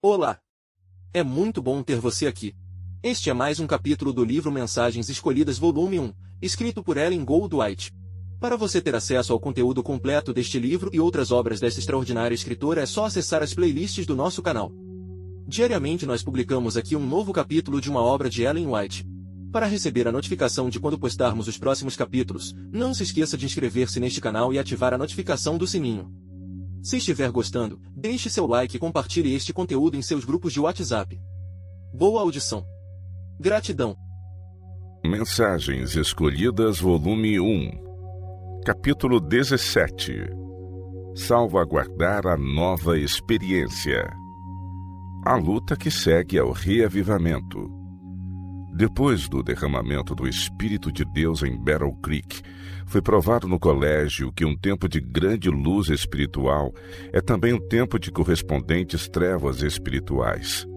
Olá! É muito bom ter você aqui. Este é mais um capítulo do livro Mensagens Escolhidas Volume 1, escrito por Ellen Goldwhite. Para você ter acesso ao conteúdo completo deste livro e outras obras desta extraordinária escritora é só acessar as playlists do nosso canal. Diariamente nós publicamos aqui um novo capítulo de uma obra de Ellen White. Para receber a notificação de quando postarmos os próximos capítulos, não se esqueça de inscrever-se neste canal e ativar a notificação do sininho. Se estiver gostando, deixe seu like e compartilhe este conteúdo em seus grupos de WhatsApp. Boa audição. Gratidão. Mensagens Escolhidas Volume 1 Capítulo 17 Salvaguardar a nova experiência. A luta que segue ao reavivamento. Depois do derramamento do Espírito de Deus em Battle Creek, foi provado no colégio que um tempo de grande luz espiritual é também um tempo de correspondentes trevas espirituais.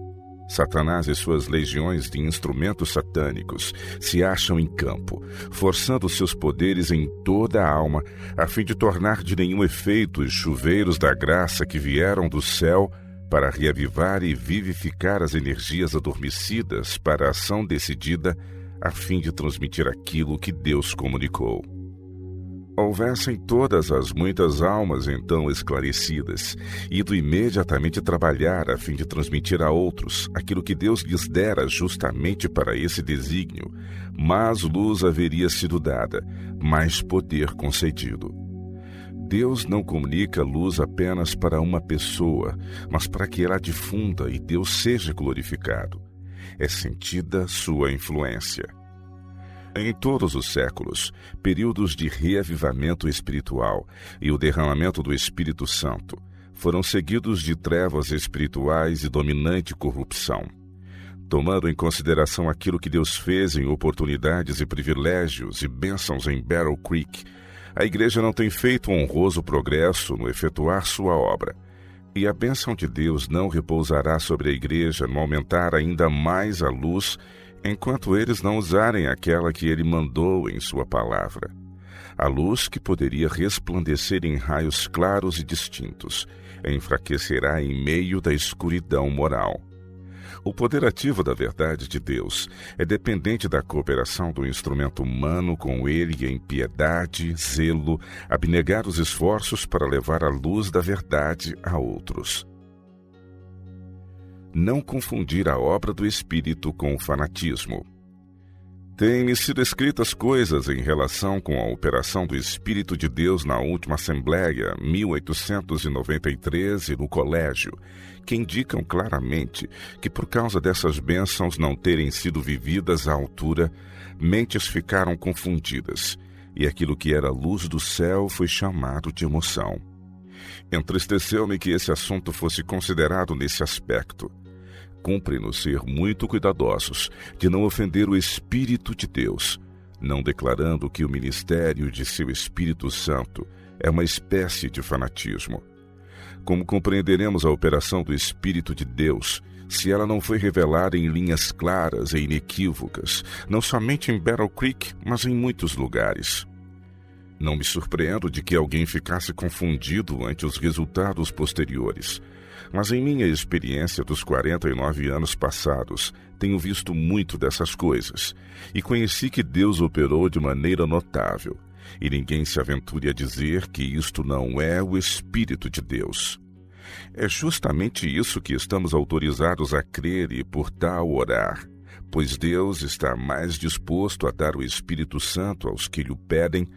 Satanás e suas legiões de instrumentos satânicos se acham em campo, forçando seus poderes em toda a alma, a fim de tornar de nenhum efeito os chuveiros da graça que vieram do céu para reavivar e vivificar as energias adormecidas para a ação decidida, a fim de transmitir aquilo que Deus comunicou. Houvessem todas as muitas almas então esclarecidas, ido imediatamente trabalhar a fim de transmitir a outros aquilo que Deus lhes dera justamente para esse desígnio, mais luz haveria sido dada, mais poder concedido. Deus não comunica luz apenas para uma pessoa, mas para que ela difunda e Deus seja glorificado. É sentida sua influência. Em todos os séculos, períodos de reavivamento espiritual e o derramamento do Espírito Santo foram seguidos de trevas espirituais e dominante corrupção. Tomando em consideração aquilo que Deus fez em oportunidades e privilégios e bênçãos em Battle Creek, a Igreja não tem feito um honroso progresso no efetuar sua obra, e a bênção de Deus não repousará sobre a Igreja no aumentar ainda mais a luz, enquanto eles não usarem aquela que Ele mandou em sua palavra. A luz que poderia resplandecer em raios claros e distintos, enfraquecerá em meio da escuridão moral. O poder ativo da verdade de Deus é dependente da cooperação do instrumento humano com ele em piedade, zelo, abnegar os esforços para levar a luz da verdade a outros. Não confundir a obra do Espírito com o fanatismo. Têm-me sido escritas coisas em relação com a operação do Espírito de Deus na última Assembleia, 1893, e no colégio, que indicam claramente que por causa dessas bênçãos não terem sido vividas à altura, mentes ficaram confundidas, e aquilo que era luz do céu foi chamado de emoção. Entristeceu-me que esse assunto fosse considerado nesse aspecto. Cumpre-nos ser muito cuidadosos de não ofender o Espírito de Deus, não declarando que o ministério de seu Espírito Santo é uma espécie de fanatismo. Como compreenderemos a operação do Espírito de Deus se ela não foi revelada em linhas claras e inequívocas, não somente em Battle Creek, mas em muitos lugares? Não me surpreendo de que alguém ficasse confundido ante os resultados posteriores, mas em minha experiência dos 49 anos passados, tenho visto muito dessas coisas, e conheci que Deus operou de maneira notável, e ninguém se aventure a dizer que isto não é o Espírito de Deus. É justamente isso que estamos autorizados a crer e por tal orar, pois Deus está mais disposto a dar o Espírito Santo aos que lhe o pedem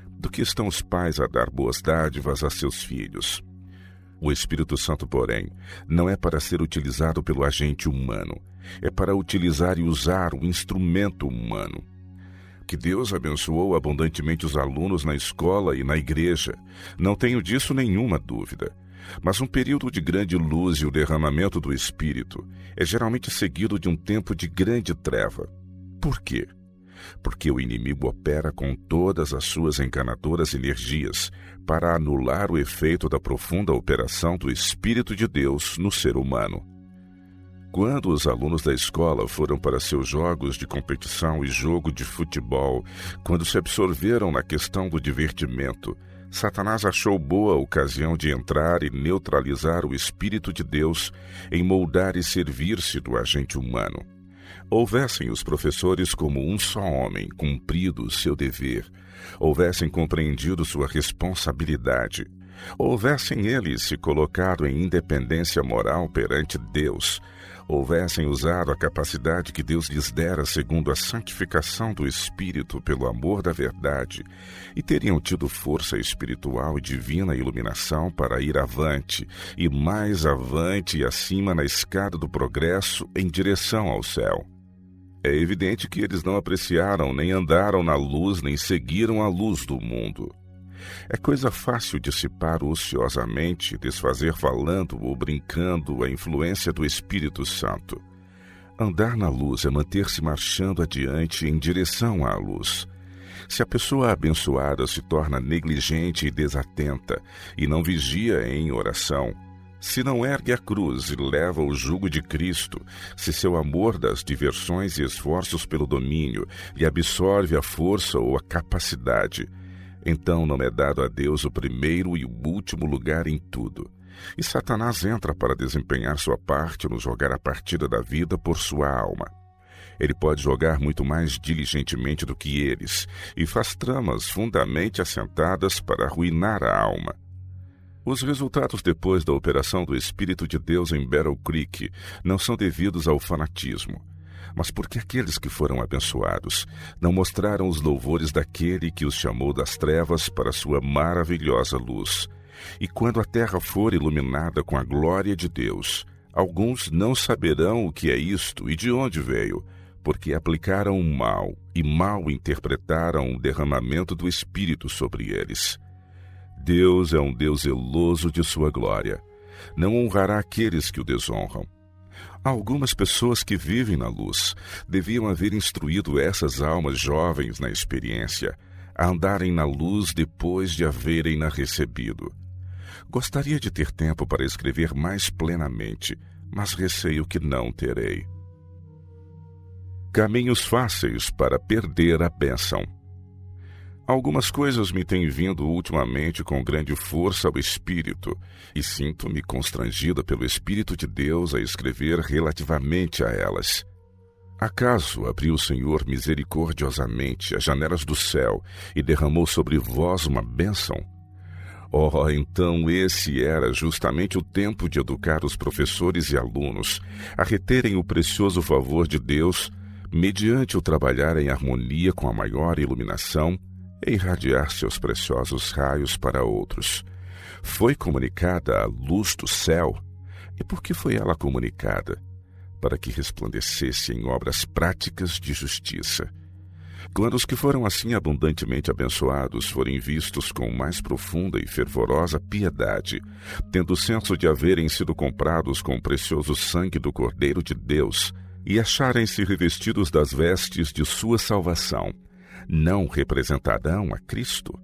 do que estão os pais a dar boas dádivas a seus filhos. O Espírito Santo, porém, não é para ser utilizado pelo agente humano, é para utilizar e usar o instrumento humano. Que Deus abençoou abundantemente os alunos na escola e na igreja, não tenho disso nenhuma dúvida. Mas um período de grande luz e o derramamento do Espírito é geralmente seguido de um tempo de grande treva. Por quê? Porque o inimigo opera com todas as suas enganadoras energias para anular o efeito da profunda operação do Espírito de Deus no ser humano. Quando os alunos da escola foram para seus jogos de competição e jogo de futebol, quando se absorveram na questão do divertimento, Satanás achou boa ocasião de entrar e neutralizar o Espírito de Deus em moldar e servir-se do agente humano. Houvessem os professores como um só homem cumprido seu dever, houvessem compreendido sua responsabilidade, houvessem eles se colocado em independência moral perante Deus, houvessem usado a capacidade que Deus lhes dera segundo a santificação do Espírito pelo amor da verdade, e teriam tido força espiritual e divina iluminação para ir avante, e mais avante e acima na escada do progresso em direção ao céu. É evidente que eles não apreciaram, nem andaram na luz, nem seguiram a luz do mundo. É coisa fácil dissipar ociosamente, desfazer falando ou brincando a influência do Espírito Santo. Andar na luz é manter-se marchando adiante em direção à luz. Se a pessoa abençoada se torna negligente e desatenta, e não vigia em oração, se não ergue a cruz e leva o jugo de Cristo, se seu amor das diversões e esforços pelo domínio lhe absorve a força ou a capacidade, então não é dado a Deus o primeiro e o último lugar em tudo. E Satanás entra para desempenhar sua parte no jogar a partida da vida por sua alma. Ele pode jogar muito mais diligentemente do que eles, e faz tramas fundamente assentadas para arruinar a alma. Os resultados depois da operação do Espírito de Deus em Battle Creek não são devidos ao fanatismo, mas porque aqueles que foram abençoados não mostraram os louvores daquele que os chamou das trevas para sua maravilhosa luz. E quando a terra for iluminada com a glória de Deus, alguns não saberão o que é isto e de onde veio, porque aplicaram o mal e mal interpretaram o derramamento do Espírito sobre eles. Deus é um Deus zeloso de sua glória. Não honrará aqueles que o desonram. Há algumas pessoas que vivem na luz deviam haver instruído essas almas jovens na experiência a andarem na luz depois de haverem-na recebido. Gostaria de ter tempo para escrever mais plenamente, mas receio que não terei. Caminhos fáceis para perder a bênção. Algumas coisas me têm vindo ultimamente com grande força ao Espírito, e sinto-me constrangida pelo Espírito de Deus a escrever relativamente a elas. Acaso abriu o Senhor misericordiosamente as janelas do céu e derramou sobre vós uma bênção? Oh, então esse era justamente o tempo de educar os professores e alunos a reterem o precioso favor de Deus, mediante o trabalhar em harmonia com a maior iluminação, e irradiar seus preciosos raios para outros. Foi comunicada a luz do céu. E por que foi ela comunicada? Para que resplandecesse em obras práticas de justiça. Quando os que foram assim abundantemente abençoados forem vistos com mais profunda e fervorosa piedade, tendo o senso de haverem sido comprados com o precioso sangue do Cordeiro de Deus, e acharem-se revestidos das vestes de sua salvação, não representarão a Cristo?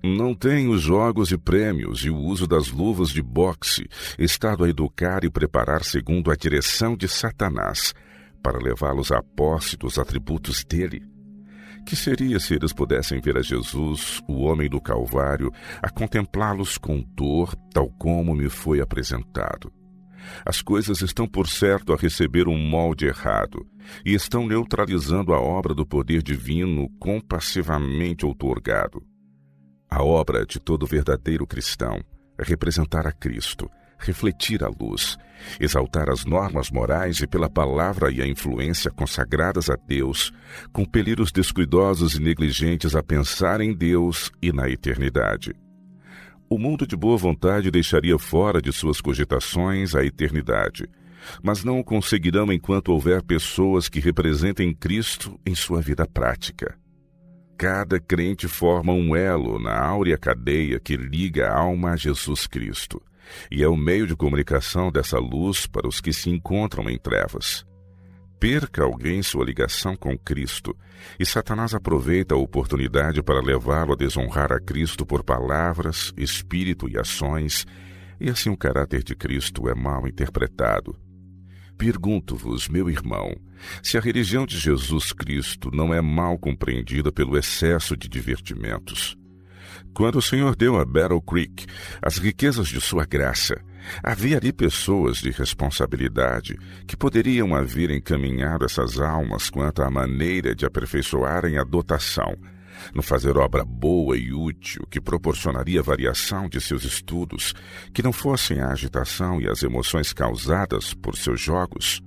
Não têm os jogos e prêmios e o uso das luvas de boxe estado a educar e preparar segundo a direção de Satanás, para levá-los à posse dos atributos dele? Que seria se eles pudessem ver a Jesus, o homem do Calvário, a contemplá-los com dor, tal como me foi apresentado? As coisas estão por certo a receber um molde errado, e estão neutralizando a obra do poder divino compassivamente outorgado. A obra de todo verdadeiro cristão é representar a Cristo, refletir a luz, exaltar as normas morais e pela palavra e a influência consagradas a Deus, compelir os descuidosos e negligentes a pensar em Deus e na eternidade. O mundo de boa vontade deixaria fora de suas cogitações a eternidade, mas não o conseguirão enquanto houver pessoas que representem Cristo em sua vida prática. Cada crente forma um elo na áurea cadeia que liga a alma a Jesus Cristo, e é o meio de comunicação dessa luz para os que se encontram em trevas. Perca alguém sua ligação com Cristo, e Satanás aproveita a oportunidade para levá-lo a desonrar a Cristo por palavras, espírito e ações, e assim o caráter de Cristo é mal interpretado. Pergunto-vos, meu irmão, se a religião de Jesus Cristo não é mal compreendida pelo excesso de divertimentos. Quando o Senhor deu a Battle Creek as riquezas de sua graça, havia ali pessoas de responsabilidade que poderiam haver encaminhado essas almas quanto à maneira de aperfeiçoarem a dotação, no fazer obra boa e útil que proporcionaria variação de seus estudos, que não fossem a agitação e as emoções causadas por seus jogos.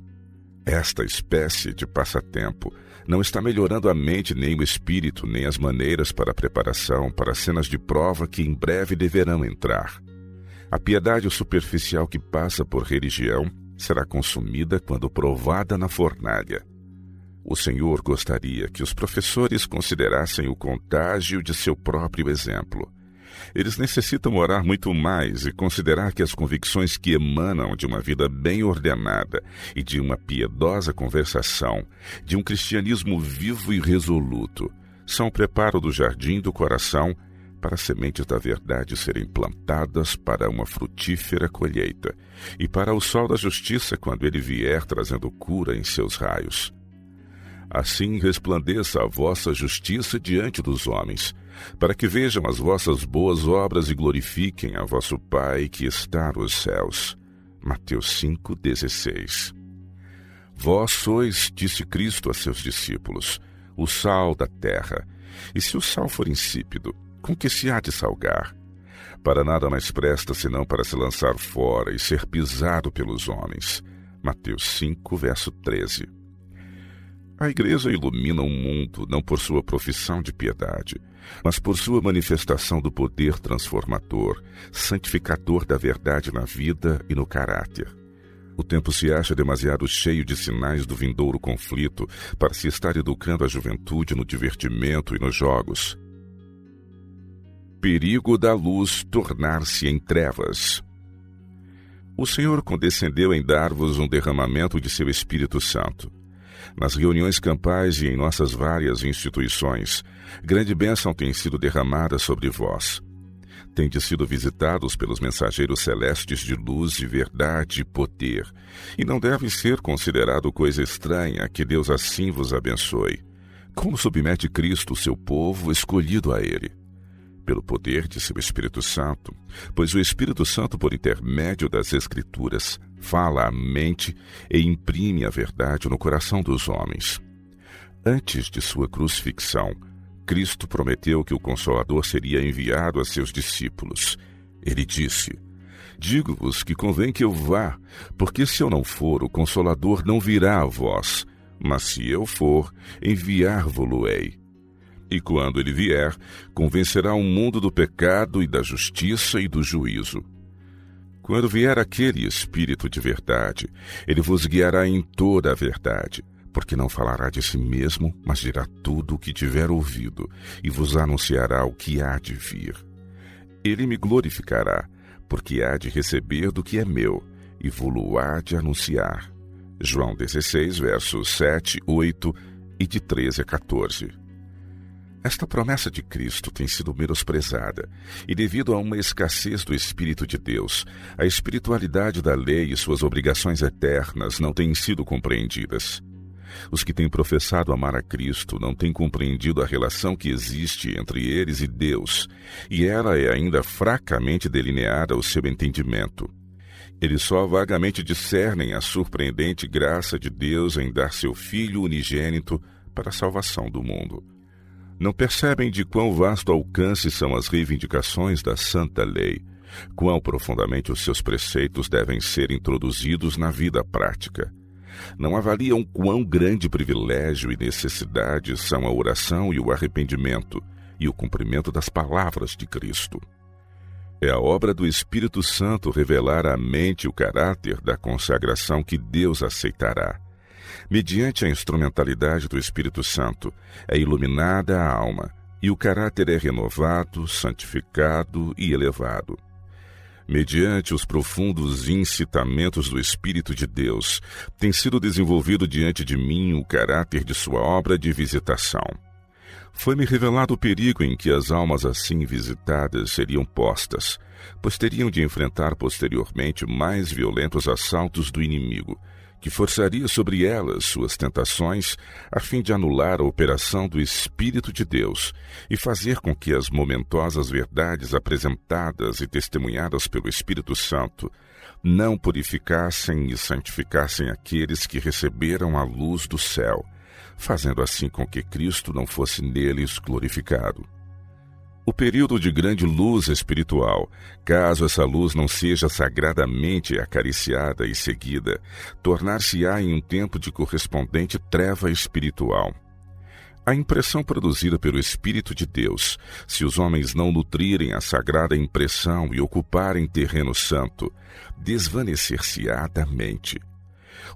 Esta espécie de passatempo não está melhorando a mente, nem o espírito, nem as maneiras para a preparação para cenas de prova que em breve deverão entrar. A piedade superficial que passa por religião será consumida quando provada na fornalha. O Senhor gostaria que os professores considerassem o contágio de seu próprio exemplo. Eles necessitam orar muito mais e considerar que as convicções que emanam de uma vida bem ordenada e de uma piedosa conversação, de um cristianismo vivo e resoluto, são o preparo do jardim do coração para as sementes da verdade serem plantadas para uma frutífera colheita e para o sol da justiça quando ele vier trazendo cura em seus raios. Assim resplandeça a vossa justiça diante dos homens, para que vejam as vossas boas obras e glorifiquem a vosso Pai que está nos céus. Mateus 5,16. Vós sois, disse Cristo a seus discípulos, o sal da terra. E se o sal for insípido, com que se há de salgar? Para nada mais presta senão para se lançar fora e ser pisado pelos homens. Mateus 5, verso 13. A Igreja ilumina o mundo não por sua profissão de piedade, mas por sua manifestação do poder transformador, santificador da verdade na vida e no caráter. O tempo se acha demasiado cheio de sinais do vindouro conflito para se estar educando a juventude no divertimento e nos jogos. Perigo da luz tornar-se em trevas. O Senhor condescendeu em dar-vos um derramamento de seu Espírito Santo. Nas reuniões campais e em nossas várias instituições, grande bênção tem sido derramada sobre vós. Tendes sido visitados pelos mensageiros celestes de luz e verdade e poder, e não deve ser considerado coisa estranha que Deus assim vos abençoe. Como submete Cristo o seu povo escolhido a Ele? Pelo poder de seu Espírito Santo, pois o Espírito Santo, por intermédio das Escrituras, fala à mente e imprime a verdade no coração dos homens. Antes de sua crucifixão, Cristo prometeu que o Consolador seria enviado a seus discípulos. Ele disse: digo-vos que convém que eu vá, porque se eu não for, o Consolador não virá a vós, mas se eu for, enviar-vo-lo-ei. E quando ele vier, convencerá o mundo do pecado e da justiça e do juízo. Quando vier aquele Espírito de verdade, ele vos guiará em toda a verdade, porque não falará de si mesmo, mas dirá tudo o que tiver ouvido, e vos anunciará o que há de vir. Ele me glorificará, porque há de receber do que é meu, e vo-lo há de anunciar. João 16, versos 7, 8 e de 13 a 14. Esta promessa de Cristo tem sido menosprezada, e devido a uma escassez do Espírito de Deus, a espiritualidade da lei e suas obrigações eternas não têm sido compreendidas. Os que têm professado amar a Cristo não têm compreendido a relação que existe entre eles e Deus, e ela é ainda fracamente delineada ao seu entendimento. Eles só vagamente discernem a surpreendente graça de Deus em dar seu Filho unigênito para a salvação do mundo. Não percebem de quão vasto alcance são as reivindicações da santa lei, quão profundamente os seus preceitos devem ser introduzidos na vida prática. Não avaliam quão grande privilégio e necessidade são a oração e o arrependimento e o cumprimento das palavras de Cristo. É a obra do Espírito Santo revelar à mente o caráter da consagração que Deus aceitará. Mediante a instrumentalidade do Espírito Santo, é iluminada a alma, e o caráter é renovado, santificado e elevado. Mediante os profundos incitamentos do Espírito de Deus, tem sido desenvolvido diante de mim o caráter de sua obra de visitação. Foi-me revelado o perigo em que as almas assim visitadas seriam postas, pois teriam de enfrentar posteriormente mais violentos assaltos do inimigo, que forçaria sobre elas suas tentações a fim de anular a operação do Espírito de Deus e fazer com que as momentosas verdades apresentadas e testemunhadas pelo Espírito Santo não purificassem e santificassem aqueles que receberam a luz do céu, fazendo assim com que Cristo não fosse neles glorificado. O período de grande luz espiritual, caso essa luz não seja sagradamente acariciada e seguida, tornar-se-á em um tempo de correspondente treva espiritual. A impressão produzida pelo Espírito de Deus, se os homens não nutrirem a sagrada impressão e ocuparem terreno santo, desvanecer-se-á da mente.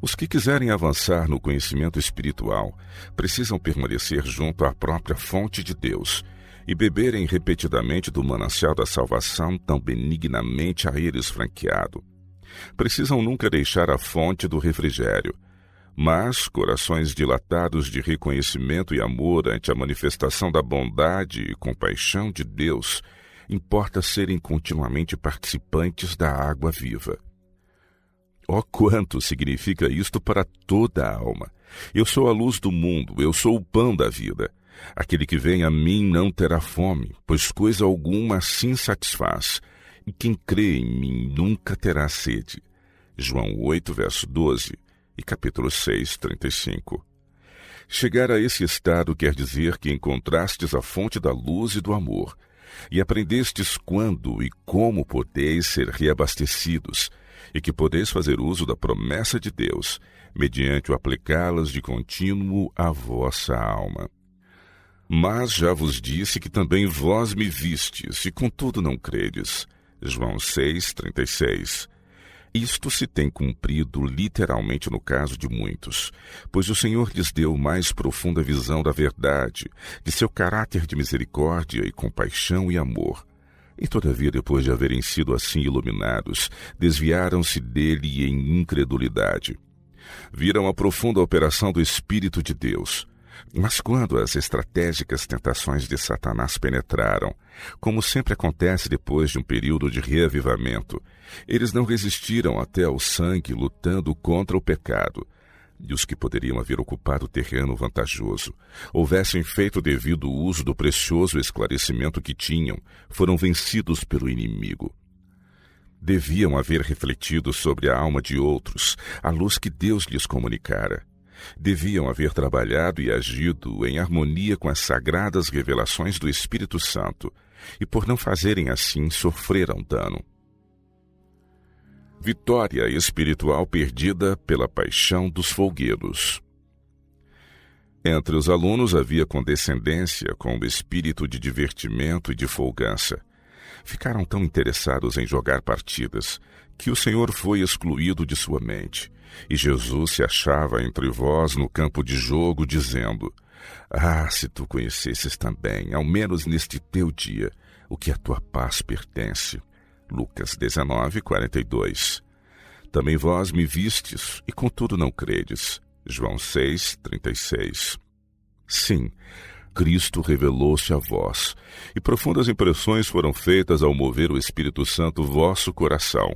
Os que quiserem avançar no conhecimento espiritual precisam permanecer junto à própria fonte de Deus e beberem repetidamente do manancial da salvação tão benignamente a eles franqueado. Precisam nunca deixar a fonte do refrigério, mas corações dilatados de reconhecimento e amor ante a manifestação da bondade e compaixão de Deus, importa serem continuamente participantes da água viva. Oh, quanto significa isto para toda a alma! Eu sou a luz do mundo, eu sou o pão da vida. Aquele que vem a mim não terá fome, pois coisa alguma assim satisfaz. E quem crê em mim nunca terá sede. João 8, verso 12 e capítulo 6, 35. Chegar a esse estado quer dizer que encontrastes a fonte da luz e do amor, e aprendestes quando e como podeis ser reabastecidos, e que podeis fazer uso da promessa de Deus, mediante o aplicá-las de contínuo à vossa alma. Mas já vos disse que também vós me vistes, e contudo não credes. João 6, 36. Isto se tem cumprido literalmente no caso de muitos, pois o Senhor lhes deu mais profunda visão da verdade, de seu caráter de misericórdia e compaixão e amor. E todavia, depois de haverem sido assim iluminados, desviaram-se dele em incredulidade. Viram a profunda operação do Espírito de Deus. Mas quando as estratégicas tentações de Satanás penetraram, como sempre acontece depois de um período de reavivamento, eles não resistiram até ao sangue lutando contra o pecado, e os que poderiam haver ocupado terreno vantajoso, houvessem feito devido uso do precioso esclarecimento que tinham, foram vencidos pelo inimigo. Deviam haver refletido sobre a alma de outros a luz que Deus lhes comunicara. Deviam haver trabalhado e agido em harmonia com as sagradas revelações do Espírito Santo, e por não fazerem assim, sofreram dano. Vitória espiritual perdida pela paixão dos folguedos. Entre os alunos havia condescendência com o espírito de divertimento e de folgança. Ficaram tão interessados em jogar partidas que o Senhor foi excluído de sua mente, e Jesus se achava entre vós no campo de jogo, dizendo: Ah, se tu conhecesses também, ao menos neste teu dia, o que a tua paz pertence. Lucas 19, 42. Também vós me vistes, e contudo não credes. João 6, 36. Sim, Cristo revelou-se a vós, e profundas impressões foram feitas ao mover o Espírito Santo vosso coração.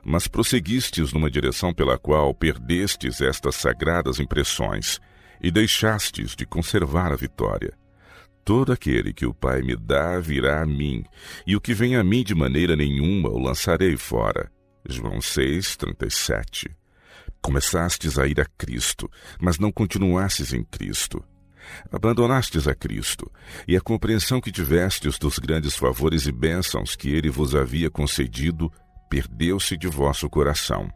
Mas prosseguistes numa direção pela qual perdestes estas sagradas impressões, e deixastes de conservar a vitória. Todo aquele que o Pai me dá virá a mim, e o que vem a mim de maneira nenhuma o lançarei fora. João 6, 37. Começastes a ir a Cristo, mas não continuastes em Cristo. Abandonastes a Cristo, e a compreensão que tivestes dos grandes favores e bênçãos que Ele vos havia concedido, perdeu-se de vosso coração.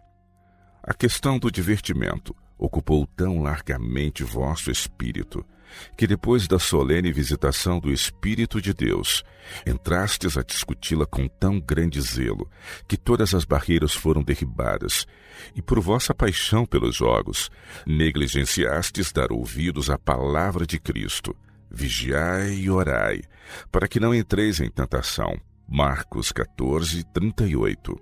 A questão do divertimento ocupou tão largamente vosso espírito, que depois da solene visitação do Espírito de Deus, entrastes a discuti-la com tão grande zelo, que todas as barreiras foram derribadas, e por vossa paixão pelos jogos, negligenciastes dar ouvidos à palavra de Cristo. Vigiai e orai, para que não entreis em tentação. Marcos 14, 38.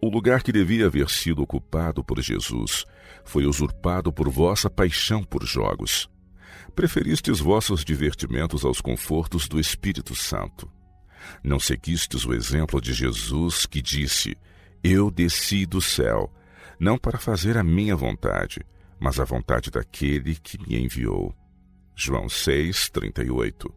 O lugar que devia haver sido ocupado por Jesus foi usurpado por vossa paixão por jogos. Preferistes vossos divertimentos aos confortos do Espírito Santo. Não seguistes o exemplo de Jesus, que disse: Eu desci do céu, não para fazer a minha vontade, mas a vontade daquele que me enviou. João 6:38.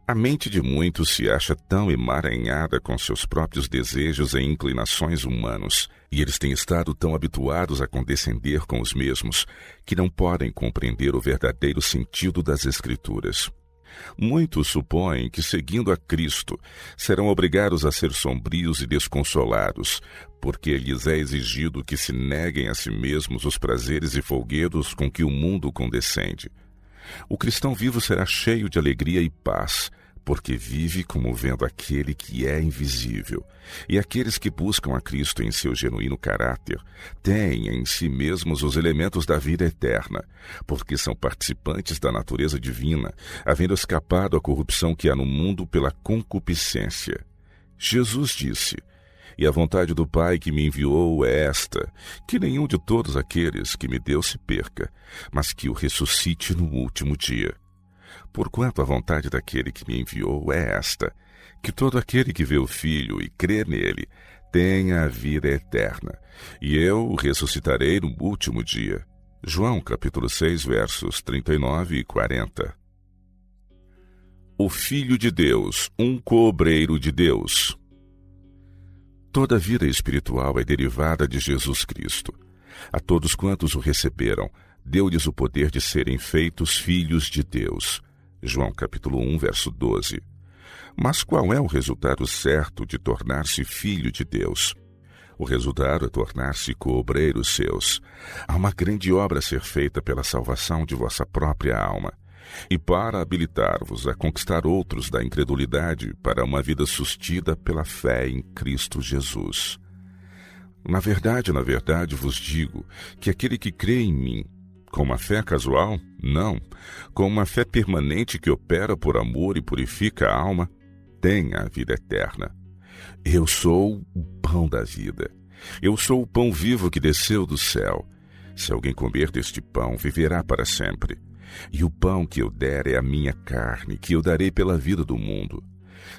A mente de muitos se acha tão emaranhada com seus próprios desejos e inclinações humanos, e eles têm estado tão habituados a condescender com os mesmos, que não podem compreender o verdadeiro sentido das Escrituras. Muitos supõem que, seguindo a Cristo, serão obrigados a ser sombrios e desconsolados, porque lhes é exigido que se neguem a si mesmos os prazeres e folguedos com que o mundo condescende. O cristão vivo será cheio de alegria e paz, porque vive como vendo aquele que é invisível. E aqueles que buscam a Cristo em seu genuíno caráter têm em si mesmos os elementos da vida eterna, porque são participantes da natureza divina, havendo escapado à corrupção que há no mundo pela concupiscência. Jesus disse: "E a vontade do Pai que me enviou é esta, que nenhum de todos aqueles que me deu se perca, mas que o ressuscite no último dia. Porquanto a vontade daquele que me enviou é esta, que todo aquele que vê o Filho e crê nele tenha a vida eterna, e eu o ressuscitarei no último dia." João capítulo 6, versos 39 e 40. O Filho de Deus, um co-obreiro de Deus. Toda a vida espiritual é derivada de Jesus Cristo. A todos quantos o receberam, deu-lhes o poder de serem feitos filhos de Deus. João capítulo 1, verso 12. Mas qual é o resultado certo de tornar-se filho de Deus? O resultado é tornar-se co-obreiros seus. Há uma grande obra a ser feita pela salvação de vossa própria alma, e para habilitar-vos a conquistar outros da incredulidade para uma vida sustida pela fé em Cristo Jesus. Na verdade vos digo que aquele que crê em mim, com uma fé casual? Não. Com uma fé permanente que opera por amor e purifica a alma, tem a vida eterna. Eu sou o pão da vida. Eu sou o pão vivo que desceu do céu. Se alguém comer deste pão, viverá para sempre. E o pão que eu der é a minha carne, que eu darei pela vida do mundo.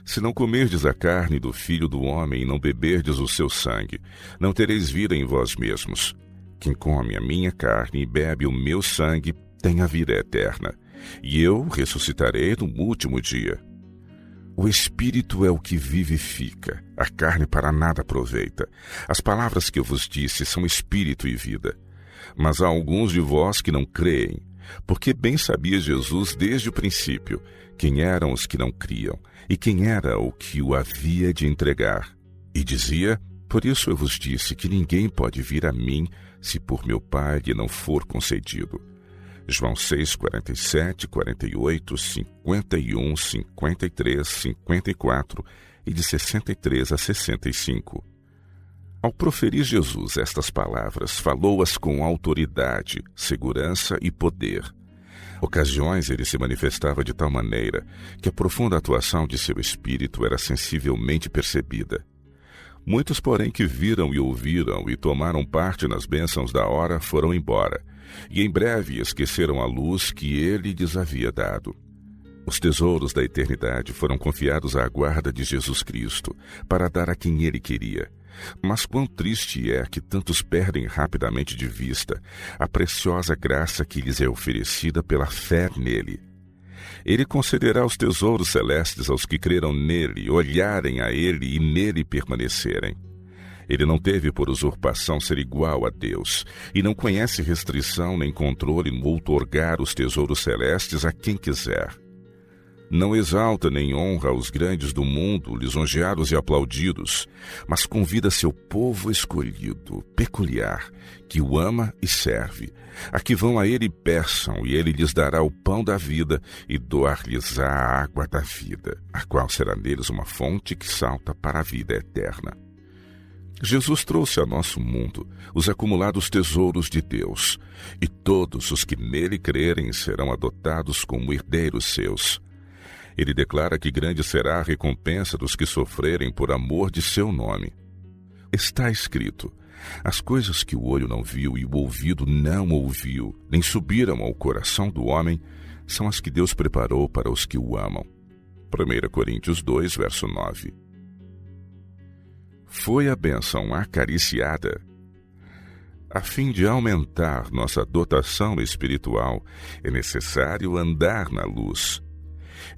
Se não comerdes a carne do Filho do Homem e não beberdes o seu sangue, não tereis vida em vós mesmos. Quem come a minha carne e bebe o meu sangue tem a vida eterna, e eu ressuscitarei no último dia. O Espírito é o que vivifica, a carne para nada aproveita. As palavras que eu vos disse são Espírito e vida. Mas há alguns de vós que não creem, porque bem sabia Jesus desde o princípio quem eram os que não criam e quem era o que o havia de entregar. E dizia: "Por isso eu vos disse que ninguém pode vir a mim se por meu Pai lhe não for concedido." João 6, 47, 48, 51, 53, 54 e de 63 a 65. Ao proferir Jesus estas palavras, falou-as com autoridade, segurança e poder. Ocasiões ele se manifestava de tal maneira que a profunda atuação de seu espírito era sensivelmente percebida. Muitos, porém, que viram e ouviram e tomaram parte nas bênçãos da hora foram embora, e em breve esqueceram a luz que ele lhes havia dado. Os tesouros da eternidade foram confiados à guarda de Jesus Cristo, para dar a quem ele queria. Mas quão triste é que tantos perdem rapidamente de vista a preciosa graça que lhes é oferecida pela fé nele. Ele concederá os tesouros celestes aos que creram nele, olharem a ele e nele permanecerem. Ele não teve por usurpação ser igual a Deus, e não conhece restrição nem controle no outorgar os tesouros celestes a quem quiser. Não exalta nem honra os grandes do mundo, lisonjeados e aplaudidos, mas convida seu povo escolhido, peculiar, que o ama e serve, a que vão a ele e peçam, e ele lhes dará o pão da vida e doar-lhes a água da vida, a qual será neles uma fonte que salta para a vida eterna. Jesus trouxe a nosso mundo os acumulados tesouros de Deus, e todos os que nele crerem serão adotados como herdeiros seus. Ele declara que grande será a recompensa dos que sofrerem por amor de seu nome. Está escrito: as coisas que o olho não viu e o ouvido não ouviu, nem subiram ao coração do homem, são as que Deus preparou para os que o amam. 1 Coríntios 2, verso 9. Foi a bênção acariciada. A fim de aumentar nossa dotação espiritual, é necessário andar na luz.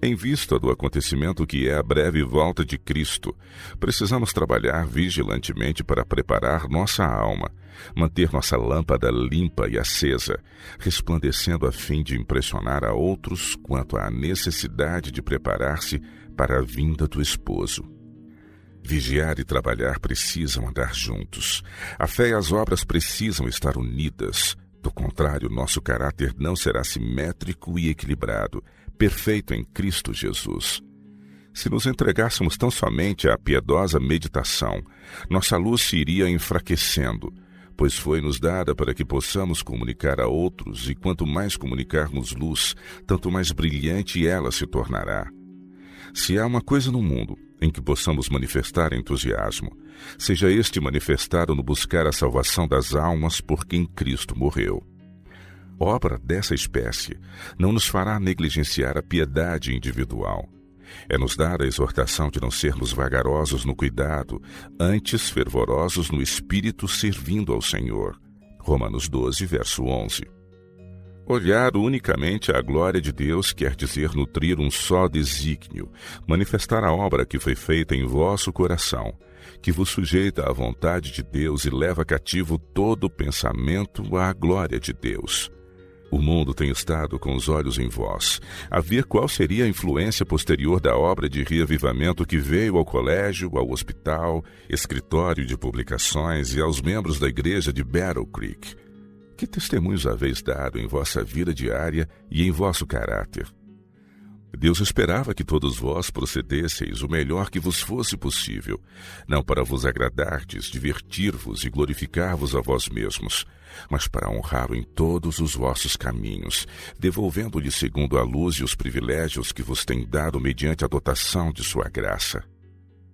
Em vista do acontecimento que é a breve volta de Cristo, precisamos trabalhar vigilantemente para preparar nossa alma, manter nossa lâmpada limpa e acesa, resplandecendo a fim de impressionar a outros quanto à necessidade de preparar-se para a vinda do esposo. Vigiar e trabalhar precisam andar juntos. A fé e as obras precisam estar unidas. Do contrário, nosso caráter não será simétrico e equilibrado, perfeito em Cristo Jesus. Se nos entregássemos tão somente à piedosa meditação, nossa luz se iria enfraquecendo, pois foi-nos dada para que possamos comunicar a outros, e quanto mais comunicarmos luz, tanto mais brilhante ela se tornará. Se há uma coisa no mundo em que possamos manifestar entusiasmo, seja este manifestado no buscar a salvação das almas por quem Cristo morreu. Obra dessa espécie não nos fará negligenciar a piedade individual. É nos dar a exortação de não sermos vagarosos no cuidado, antes fervorosos no espírito servindo ao Senhor. Romanos 12, verso 11. Olhar unicamente à glória de Deus quer dizer nutrir um só desígnio, manifestar a obra que foi feita em vosso coração, que vos sujeita à vontade de Deus e leva cativo todo pensamento à glória de Deus. O mundo tem estado com os olhos em vós, a ver qual seria a influência posterior da obra de reavivamento que veio ao colégio, ao hospital, escritório de publicações e aos membros da igreja de Battle Creek. Que testemunhos haveis dado em vossa vida diária e em vosso caráter? Deus esperava que todos vós procedesseis o melhor que vos fosse possível, não para vos agradardes, divertir-vos e glorificar-vos a vós mesmos, mas para honrá-lo em todos os vossos caminhos, devolvendo-lhe segundo a luz e os privilégios que vos tem dado mediante a dotação de sua graça.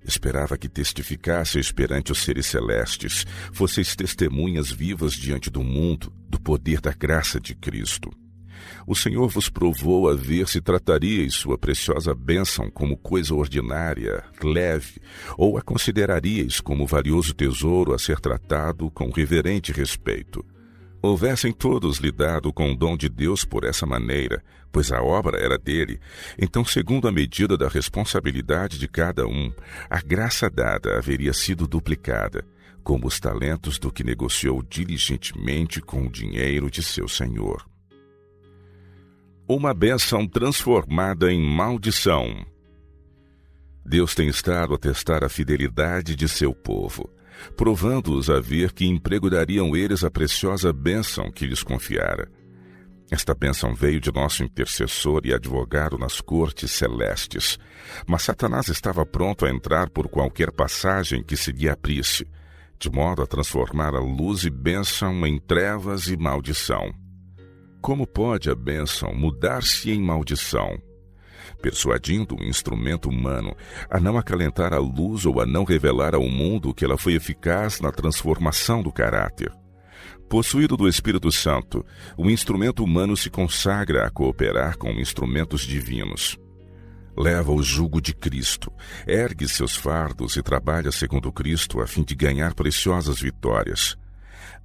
Esperava que testificasseis perante os seres celestes, fosseis testemunhas vivas diante do mundo, do poder da graça de Cristo. O Senhor vos provou a ver se trataríeis sua preciosa bênção como coisa ordinária, leve, ou a consideraríeis como valioso tesouro a ser tratado com reverente respeito. Houvessem todos lidado com o dom de Deus por essa maneira, pois a obra era dele, então, segundo a medida da responsabilidade de cada um, a graça dada haveria sido duplicada, como os talentos do que negociou diligentemente com o dinheiro de seu senhor. Uma bênção transformada em maldição. Deus tem estado a testar a fidelidade de seu povo, provando-os a ver que emprego dariam eles a preciosa bênção que lhes confiara. Esta bênção veio de nosso intercessor e advogado nas cortes celestes, mas Satanás estava pronto a entrar por qualquer passagem que se lhe abrisse, de modo a transformar a luz e bênção em trevas e maldição. Como pode a bênção mudar-se em maldição? Persuadindo o instrumento humano a não acalentar a luz ou a não revelar ao mundo que ela foi eficaz na transformação do caráter. Possuído do Espírito Santo, o instrumento humano se consagra a cooperar com instrumentos divinos. Leva o jugo de Cristo, ergue seus fardos e trabalha segundo Cristo a fim de ganhar preciosas vitórias.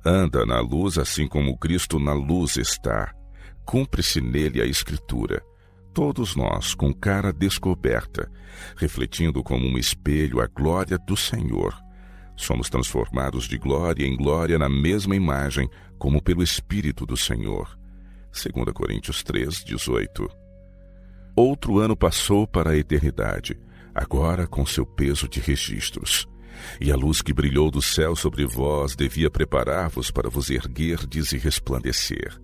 Anda na luz assim como Cristo na luz está. Cumpre-se nele a Escritura. Todos nós, com cara descoberta, refletindo como um espelho a glória do Senhor, somos transformados de glória em glória na mesma imagem, como pelo Espírito do Senhor. 2 Coríntios 3, 18. Outro ano passou para a eternidade, agora com seu peso de registros. E a luz que brilhou do céu sobre vós devia preparar-vos para vos erguerdes e resplandecer,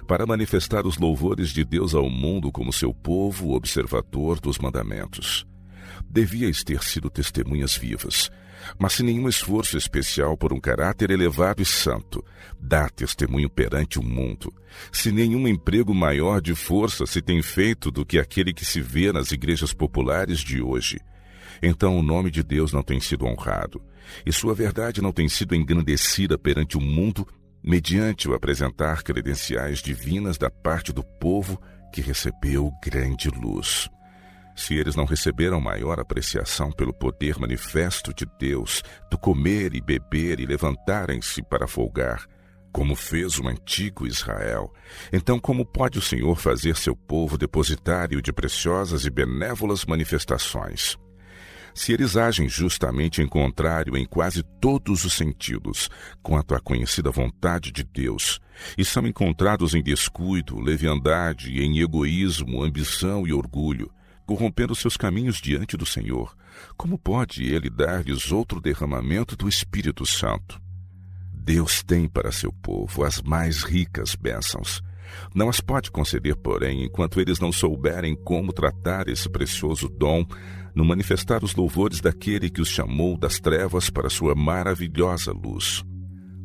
para manifestar os louvores de Deus ao mundo como seu povo observador dos mandamentos. Devíeis ter sido testemunhas vivas, mas sem nenhum esforço especial por um caráter elevado e santo, dá testemunho perante o mundo. Se nenhum emprego maior de força se tem feito do que aquele que se vê nas igrejas populares de hoje, então o nome de Deus não tem sido honrado, e sua verdade não tem sido engrandecida perante o mundo, mediante o apresentar credenciais divinas da parte do povo que recebeu grande luz. Se eles não receberam maior apreciação pelo poder manifesto de Deus, do comer e beber e levantarem-se para folgar, como fez o antigo Israel, então como pode o Senhor fazer seu povo depositário de preciosas e benévolas manifestações? Se eles agem justamente em contrário em quase todos os sentidos quanto à conhecida vontade de Deus, e são encontrados em descuido, leviandade, em egoísmo, ambição e orgulho, corrompendo seus caminhos diante do Senhor, como pode Ele dar-lhes outro derramamento do Espírito Santo? Deus tem para seu povo as mais ricas bênçãos. Não as pode conceder, porém, enquanto eles não souberem como tratar esse precioso dom no manifestar os louvores daquele que os chamou das trevas para sua maravilhosa luz.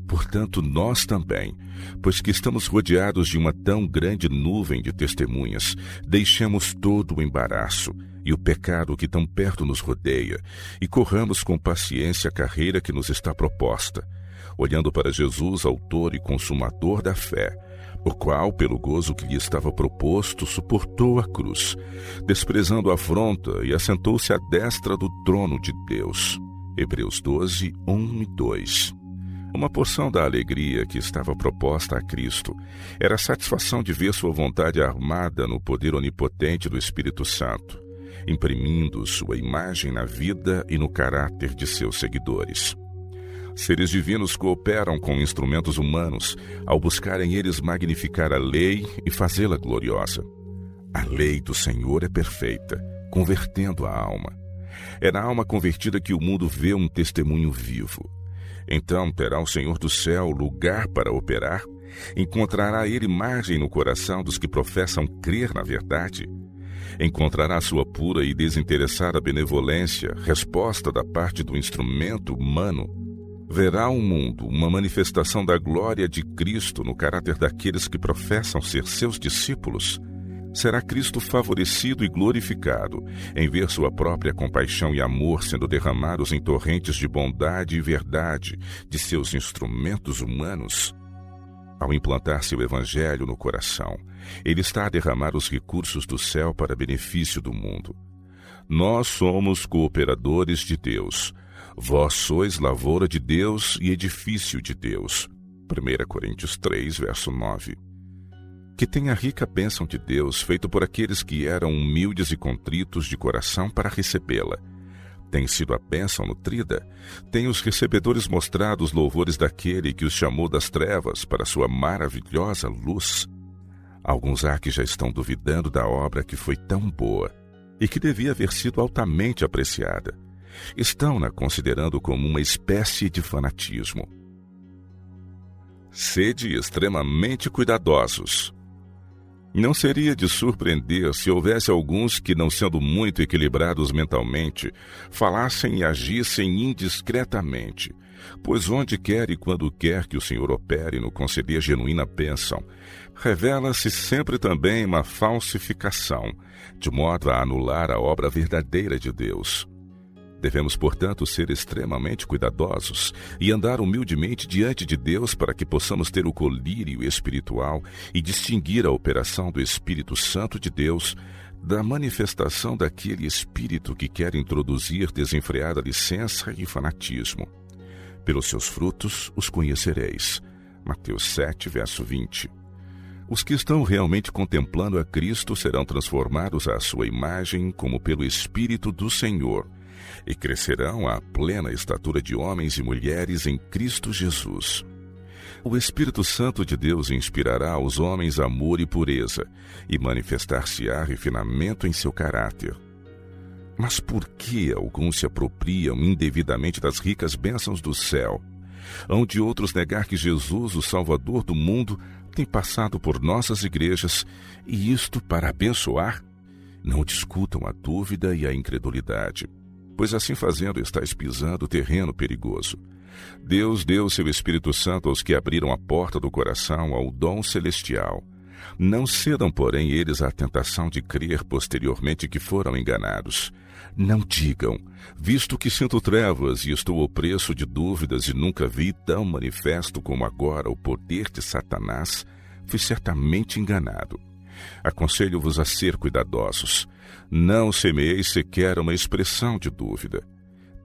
Portanto, nós também, pois que estamos rodeados de uma tão grande nuvem de testemunhas, deixemos todo o embaraço e o pecado que tão perto nos rodeia, e corramos com paciência a carreira que nos está proposta, olhando para Jesus, autor e consumador da fé, o qual, pelo gozo que lhe estava proposto, suportou a cruz, desprezando a afronta, e assentou-se à destra do trono de Deus. Hebreus 12, 1 e 2. Uma porção da alegria que estava proposta a Cristo era a satisfação de ver sua vontade armada no poder onipotente do Espírito Santo, imprimindo sua imagem na vida e no caráter de seus seguidores. Seres divinos cooperam com instrumentos humanos ao buscarem eles magnificar a lei e fazê-la gloriosa. A lei do Senhor é perfeita, convertendo a alma. É na alma convertida que o mundo vê um testemunho vivo. Então terá o Senhor do céu lugar para operar? Encontrará Ele margem no coração dos que professam crer na verdade? Encontrará sua pura e desinteressada benevolência, resposta da parte do instrumento humano? Verá o mundo uma manifestação da glória de Cristo no caráter daqueles que professam ser seus discípulos? Será Cristo favorecido e glorificado em ver sua própria compaixão e amor sendo derramados em torrentes de bondade e verdade de seus instrumentos humanos? Ao implantar seu evangelho no coração, ele está a derramar os recursos do céu para benefício do mundo. Nós somos cooperadores de Deus. Vós sois lavoura de Deus e edifício de Deus. 1 Coríntios 3, verso 9. Que tem a rica bênção de Deus feito por aqueles que eram humildes e contritos de coração para recebê-la. Tem sido a bênção nutrida? Tem os recebedores mostrado os louvores daquele que os chamou das trevas para sua maravilhosa luz? Alguns há que já estão duvidando da obra que foi tão boa e que devia haver sido altamente apreciada. Estão-na considerando como uma espécie de fanatismo. Sede extremamente cuidadosos. Não seria de surpreender se houvesse alguns que, não sendo muito equilibrados mentalmente, falassem e agissem indiscretamente, pois onde quer e quando quer que o Senhor opere no conceder genuína bênção, revela-se sempre também uma falsificação, de modo a anular a obra verdadeira de Deus. Devemos, portanto, ser extremamente cuidadosos e andar humildemente diante de Deus para que possamos ter o colírio espiritual e distinguir a operação do Espírito Santo de Deus da manifestação daquele espírito que quer introduzir desenfreada licença e fanatismo. Pelos seus frutos os conhecereis. Mateus 7, verso 20. Os que estão realmente contemplando a Cristo serão transformados à sua imagem como pelo Espírito do Senhor, e crescerão à plena estatura de homens e mulheres em Cristo Jesus. O Espírito Santo de Deus inspirará aos homens amor e pureza, e manifestar-se-á refinamento em seu caráter. Mas por que alguns se apropriam indevidamente das ricas bênçãos do céu, onde outros negar que Jesus, o Salvador do mundo, tem passado por nossas igrejas, e isto para abençoar? Não discutam a dúvida e a incredulidade, pois assim fazendo estáis pisando terreno perigoso. Deus deu seu Espírito Santo aos que abriram a porta do coração ao dom celestial. Não cedam, porém, eles à tentação de crer posteriormente que foram enganados. Não digam, visto que sinto trevas e estou opresso de dúvidas e nunca vi tão manifesto como agora o poder de Satanás, fui certamente enganado. Aconselho-vos a ser cuidadosos. Não semeeis sequer uma expressão de dúvida.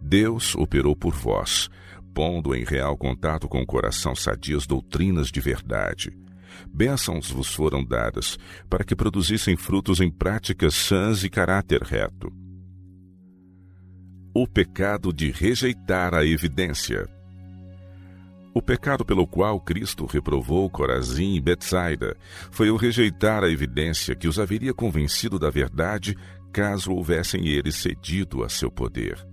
Deus operou por vós, pondo em real contato com o coração sadias doutrinas de verdade. Bênçãos vos foram dadas, para que produzissem frutos em práticas sãs e caráter reto. O pecado de rejeitar a evidência. O pecado pelo qual Cristo reprovou Corazim e Betsaida foi o rejeitar a evidência que os haveria convencido da verdade, caso houvessem eles cedido a seu poder.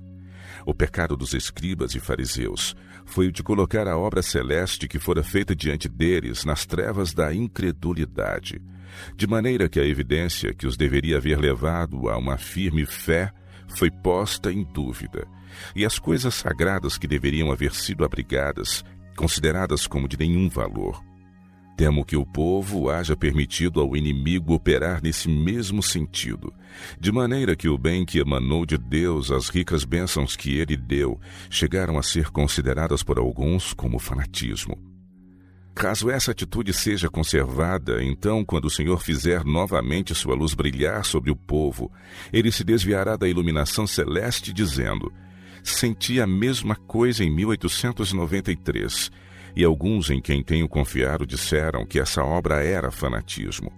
O pecado dos escribas e fariseus foi o de colocar a obra celeste que fora feita diante deles nas trevas da incredulidade, de maneira que a evidência que os deveria haver levado a uma firme fé foi posta em dúvida, e as coisas sagradas que deveriam haver sido abrigadas, consideradas como de nenhum valor. Temo que o povo haja permitido ao inimigo operar nesse mesmo sentido, de maneira que o bem que emanou de Deus, as ricas bênçãos que ele deu, chegaram a ser consideradas por alguns como fanatismo. Caso essa atitude seja conservada, então, quando o Senhor fizer novamente sua luz brilhar sobre o povo, ele se desviará da iluminação celeste, dizendo: senti a mesma coisa em 1893, e alguns em quem tenho confiado disseram que essa obra era fanatismo.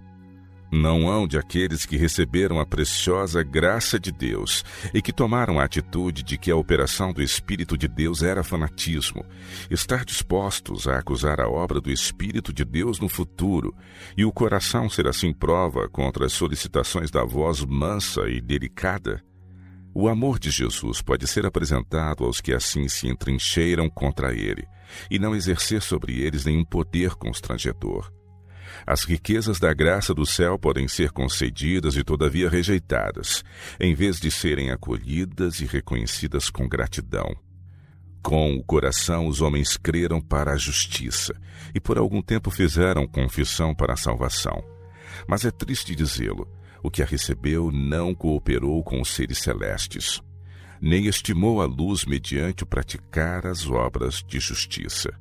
Não hão de aqueles que receberam a preciosa graça de Deus e que tomaram a atitude de que a operação do Espírito de Deus era fanatismo, estar dispostos a acusar a obra do Espírito de Deus no futuro, e o coração ser assim prova contra as solicitações da voz mansa e delicada? O amor de Jesus pode ser apresentado aos que assim se entrincheiram contra ele, e não exercer sobre eles nenhum poder constrangedor. As riquezas da graça do céu podem ser concedidas e todavia rejeitadas, em vez de serem acolhidas e reconhecidas com gratidão. Com o coração os homens creram para a justiça, e por algum tempo fizeram confissão para a salvação. Mas é triste dizê-lo, o que a recebeu não cooperou com os seres celestes, nem estimou a luz mediante o praticar as obras de justiça.